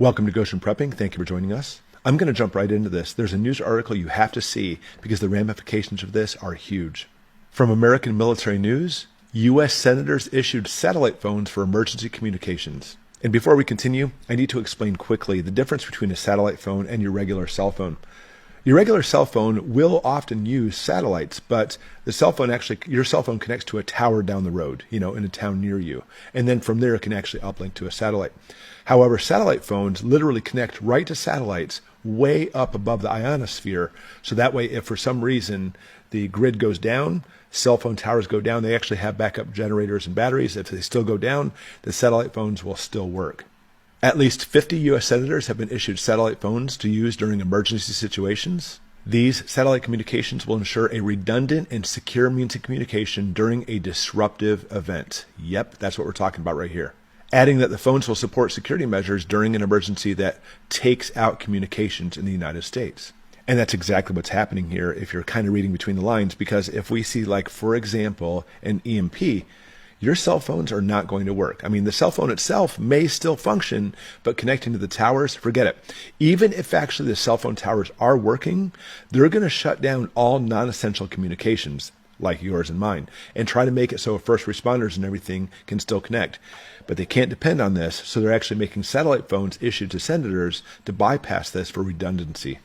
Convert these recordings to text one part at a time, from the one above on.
Welcome to Goshen Prepping. Thank you for joining us. I'm going to jump right into this. There's a news article you have to see because the ramifications of this are huge. From American Military News, U.S. senators issued satellite phones for emergency communications. And before we continue, I need to explain quickly the difference between a satellite phone and your regular cell phone. Your regular cell phone will often use satellites, but your cell phone connects to a tower down the road, in a town near you. And then from there, it can actually uplink to a satellite. However, satellite phones literally connect right to satellites way up above the ionosphere. So that way, if for some reason the grid goes down, cell phone towers go down, they actually have backup generators and batteries. If they still go down, the satellite phones will still work. At least 50 U.S. senators have been issued satellite phones to use during emergency situations. These satellite communications will ensure a redundant and secure means of communication during a disruptive event. Yep, that's what we're talking about right here. Adding that the phones will support security measures during an emergency that takes out communications in the United States. And that's exactly what's happening here if you're kind of reading between the lines, because if we see, like, for example, an EMP, your cell phones are not going to work. I mean, the cell phone itself may still function, but connecting to the towers, forget it. Even if actually the cell phone towers are working, they're going to shut down all non-essential communications, like yours and mine, and try to make it so first responders and everything can still connect. But they can't depend on this, so they're actually making satellite phones issued to senators to bypass this for redundancy.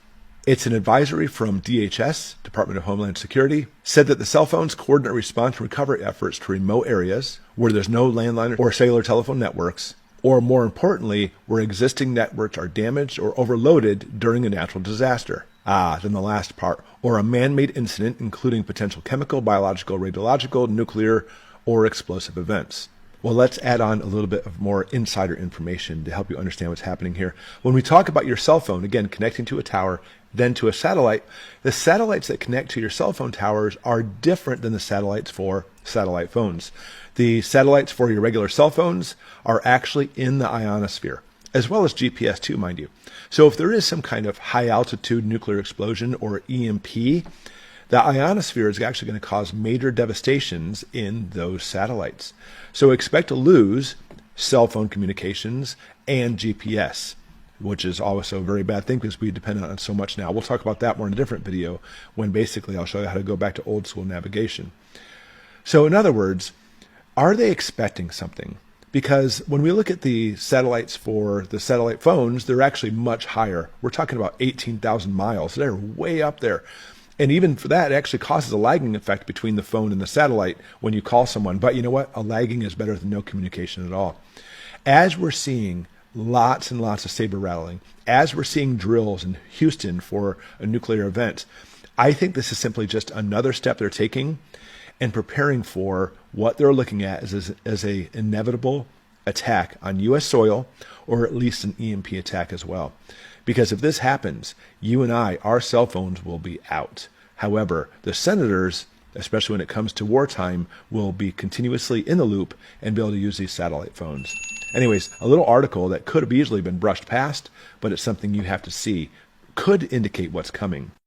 It's an advisory from DHS, Department of Homeland Security, said that the cell phones coordinate response and recovery efforts to remote areas where there's no landline or cellular telephone networks, or more importantly, where existing networks are damaged or overloaded during a natural disaster. Then the last part, or a man-made incident including potential chemical, biological, radiological, nuclear, or explosive events. Well, let's add on a little bit of more insider information to help you understand what's happening here. When we talk about your cell phone, again, connecting to a tower, then to a satellite, the satellites that connect to your cell phone towers are different than the satellites for satellite phones. The satellites for your regular cell phones are actually in the ionosphere, as well as GPS too, mind you. So if there is some kind of high altitude nuclear explosion or EMP, the ionosphere is actually going to cause major devastations in those satellites. So expect to lose cell phone communications and GPS, which is also a very bad thing because we depend on it so much now. We'll talk about that more in a different video when basically I'll show you how to go back to old school navigation. So in other words, are they expecting something? Because when we look at the satellites for the satellite phones, they're actually much higher. We're talking about 18,000 miles. They're way up there. And even for that, it actually causes a lagging effect between the phone and the satellite when you call someone. But you know what? A lagging is better than no communication at all. As we're seeing lots and lots of saber rattling, as we're seeing drills in Houston for a nuclear event, I think this is simply just another step they're taking and preparing for what they're looking at as a inevitable attack on U.S. soil, or at least an EMP attack as well. Because if this happens, you and I, our cell phones will be out. However, the senators, especially when it comes to wartime, will be continuously in the loop and be able to use these satellite phones. Anyways, a little article that could have easily been brushed past, but it's something you have to see, could indicate what's coming.